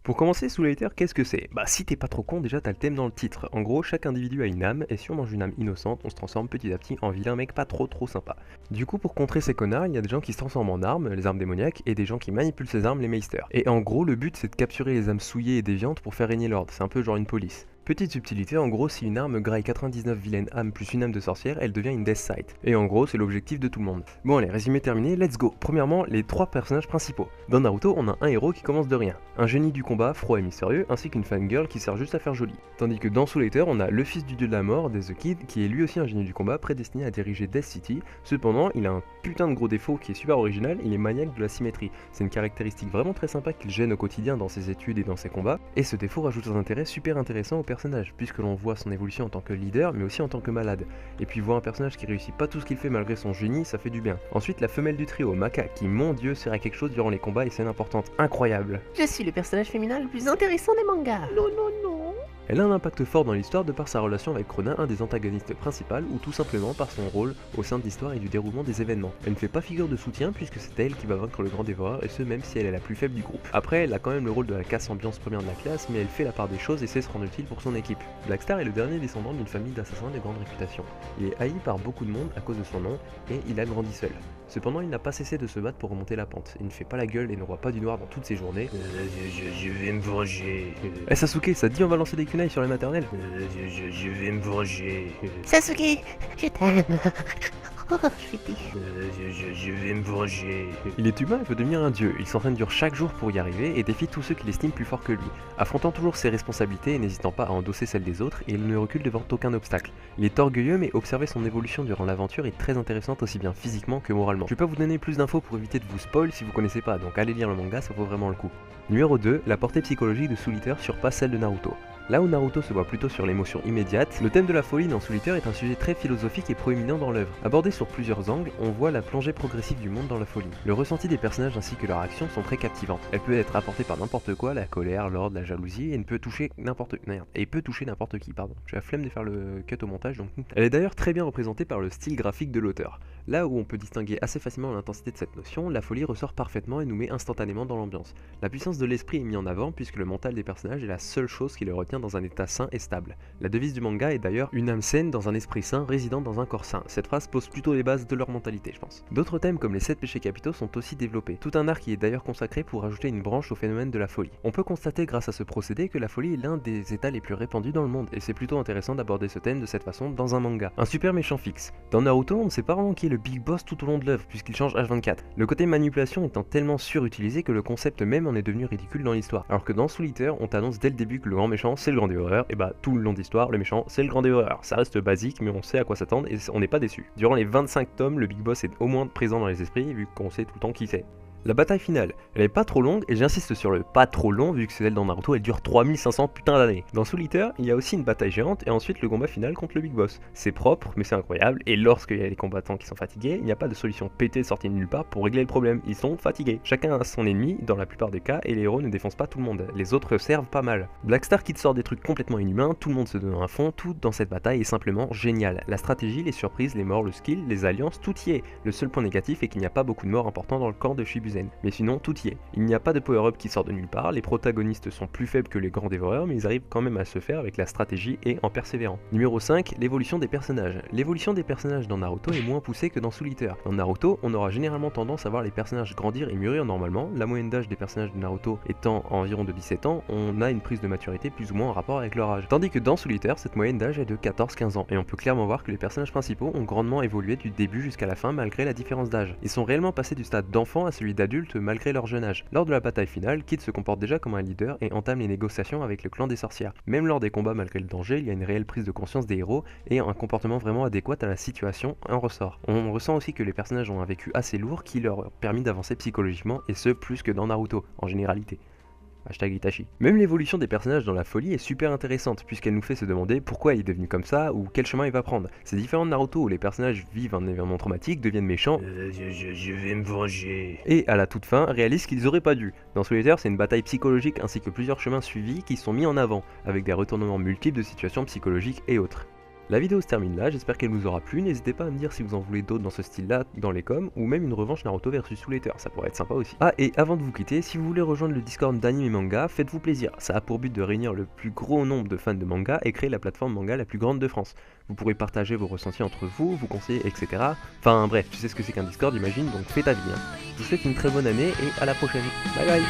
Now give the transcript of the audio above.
Pour commencer, Soul Eater, qu'est-ce que c'est? Bah si t'es pas trop con, déjà t'as le thème dans le titre. En gros, chaque individu a une âme, et si on mange une âme innocente, on se transforme petit à petit en vilain mec pas trop sympa. Du coup, pour contrer ces connards, il y a des gens qui se transforment en armes, les armes démoniaques, et des gens qui manipulent ces armes, les meisters. Et en gros, le but c'est de capturer les âmes souillées et déviantes pour faire régner l'ordre, c'est un peu genre une police. Petite subtilité, en gros, si une arme graille 99 vilaines âmes plus une âme de sorcière, elle devient une Death Sight. Et en gros, c'est l'objectif de tout le monde. Bon allez, résumé terminé, let's go. Premièrement, les trois personnages principaux. Dans Naruto, on a un héros qui commence de rien, un génie du combat, froid et mystérieux, ainsi qu'une fangirl qui sert juste à faire joli. Tandis que dans Soul Eater, on a le fils du dieu de la mort, des The Kid, qui est lui aussi un génie du combat, prédestiné à diriger Death City. Cependant, il a un putain de gros défaut qui est super original, il est maniaque de la symétrie. C'est une caractéristique vraiment très sympa qu'il gêne au quotidien dans ses études et dans ses combats, et ce défaut rajoute un intérêt super intéressant au personnage, puisque l'on voit son évolution en tant que leader, mais aussi en tant que malade. Et puis voir un personnage qui réussit pas tout ce qu'il fait malgré son génie, ça fait du bien. Ensuite, la femelle du trio, Maka, qui mon dieu sert à quelque chose durant les combats et scènes importantes. Incroyable. Je suis le personnage féminin le plus intéressant des mangas. Non, non, non. Elle a un impact fort dans l'histoire de par sa relation avec Ronin, un des antagonistes principaux, ou tout simplement par son rôle au sein de l'histoire et du déroulement des événements. Elle ne fait pas figure de soutien puisque c'est elle qui va vaincre le grand dévoreur, et ce même si elle est la plus faible du groupe. Après, elle a quand même le rôle de la casse ambiance première de la classe, mais elle fait la part des choses et sait se rendre utile pour son équipe. Blackstar est le dernier descendant d'une famille d'assassins de grande réputation. Il est haï par beaucoup de monde à cause de son nom, et il a grandi seul. Cependant, il n'a pas cessé de se battre pour remonter la pente. Il ne fait pas la gueule et ne voit pas du noir dans toutes ses journées. Je vais me venger. Eh Sasuke, ça te dit on va lancer des kunai sur les maternelles? Je vais me venger. Sasuke, je t'aime. Oh, je suis dit. Je vais me venger. Il est humain et peut devenir un dieu. Il s'entraîne dur chaque jour pour y arriver et défie tous ceux qui l'estiment plus fort que lui, affrontant toujours ses responsabilités et n'hésitant pas à endosser celles des autres, et il ne recule devant aucun obstacle. Il est orgueilleux, mais observer son évolution durant l'aventure est très intéressante aussi bien physiquement que moralement. Je vais pas vous donner plus d'infos pour éviter de vous spoil si vous connaissez pas, donc allez lire le manga, ça vaut vraiment le coup. Numéro 2, la portée psychologique de Soul Eater surpasse celle de Naruto. Là où Naruto se voit plutôt sur l'émotion immédiate, le thème de la folie dans Soul Eater est un sujet très philosophique et proéminent dans l'œuvre. Abordé sur plusieurs angles, on voit la plongée progressive du monde dans la folie. Le ressenti des personnages ainsi que leurs actions sont très captivantes. Elle peut être apportée par n'importe quoi, la colère, l'ordre, la jalousie, et ne peut toucher n'importe qui, pardon. J'ai la flemme de faire le cut au montage, donc... Elle est d'ailleurs très bien représentée par le style graphique de l'auteur. Là où on peut distinguer assez facilement l'intensité de cette notion, la folie ressort parfaitement et nous met instantanément dans l'ambiance. La puissance de l'esprit est mise en avant puisque le mental des personnages est la seule chose qui les retient dans un état sain et stable. La devise du manga est d'ailleurs une âme saine dans un esprit sain résidant dans un corps sain. Cette phrase pose plutôt les bases de leur mentalité, je pense. D'autres thèmes comme les 7 péchés capitaux sont aussi développés. Tout un art qui est d'ailleurs consacré pour ajouter une branche au phénomène de la folie. On peut constater grâce à ce procédé que la folie est l'un des états les plus répandus dans le monde et c'est plutôt intéressant d'aborder ce thème de cette façon dans un manga. Un super méchant fixe. Dans Naruto, on ne sait pas vraiment qui est le big boss tout au long de l'œuvre puisqu'il change H24. Le côté manipulation étant tellement surutilisé que le concept même en est devenu ridicule dans l'histoire. Alors que dans Soul Eater, on t'annonce dès le début que le grand méchant c'est le grand dévoreur, et bah tout le long d'histoire, le méchant c'est le grand dévoreur. Ça reste basique mais on sait à quoi s'attendre et on n'est pas déçu. Durant les 25 tomes, le big boss est au moins présent dans les esprits vu qu'on sait tout le temps qui c'est. La bataille finale, elle est pas trop longue et j'insiste sur le pas trop long vu que celle dans Naruto elle dure 3500 putains d'années. Dans Soul Eater, il y a aussi une bataille géante et ensuite le combat final contre le Big Boss. C'est propre mais c'est incroyable et lorsqu'il y a les combattants qui sont fatigués, il n'y a pas de solution pétée sortie de nulle part pour régler le problème, ils sont fatigués. Chacun a son ennemi dans la plupart des cas et les héros ne défoncent pas tout le monde, les autres servent pas mal. Blackstar qui te sort des trucs complètement inhumains, tout le monde se donne un fond, tout dans cette bataille est simplement génial. La stratégie, les surprises, les morts, le skill, les alliances, tout y est. Le seul point négatif est qu'il n'y a pas beaucoup de morts importants dans le camp de Shibuzen, mais sinon tout y est. Il n'y a pas de power-up qui sort de nulle part, les protagonistes sont plus faibles que les grands dévoreurs, mais ils arrivent quand même à se faire avec la stratégie et en persévérant. Numéro 5, l'évolution des personnages. L'évolution des personnages dans Naruto est moins poussée que dans Soul Eater. Dans Naruto, on aura généralement tendance à voir les personnages grandir et mûrir normalement, la moyenne d'âge des personnages de Naruto étant environ de 17 ans, on a une prise de maturité plus ou moins en rapport avec leur âge. Tandis que dans Soul Eater, cette moyenne d'âge est de 14-15 ans, et on peut clairement voir que les personnages principaux ont grandement évolué du début jusqu'à la fin malgré la différence d'âge. Ils sont réellement passés du stade d'enfant à celui d'adulte malgré leur jeune âge. Lors de la bataille finale, Kid se comporte déjà comme un leader et entame les négociations avec le clan des sorcières. Même lors des combats malgré le danger, il y a une réelle prise de conscience des héros et un comportement vraiment adéquat à la situation en ressort. On ressent aussi que les personnages ont un vécu assez lourd qui leur permet d'avancer psychologiquement et ce plus que dans Naruto, en généralité. Hashtag Itachi. Même l'évolution des personnages dans la folie est super intéressante puisqu'elle nous fait se demander pourquoi il est devenu comme ça ou quel chemin il va prendre. C'est différent de Naruto où les personnages vivent un événement traumatique, deviennent méchants Je vais me venger. et à la toute fin réalisent qu'ils auraient pas dû. Dans Soul Eater, c'est une bataille psychologique ainsi que plusieurs chemins suivis qui sont mis en avant avec des retournements multiples de situations psychologiques et autres. La vidéo se termine là, j'espère qu'elle vous aura plu, n'hésitez pas à me dire si vous en voulez d'autres dans ce style-là dans les coms, ou même une revanche Naruto versus Soul Eater, ça pourrait être sympa aussi. Ah, et avant de vous quitter, si vous voulez rejoindre le Discord d'anime et manga, faites-vous plaisir, ça a pour but de réunir le plus gros nombre de fans de manga et créer la plateforme manga la plus grande de France. Vous pourrez partager vos ressentis entre vous, vous conseiller, etc. Enfin bref, tu sais ce que c'est qu'un Discord, j'imagine, donc fais ta vie. Je vous souhaite une très bonne année et à la prochaine. Bye bye.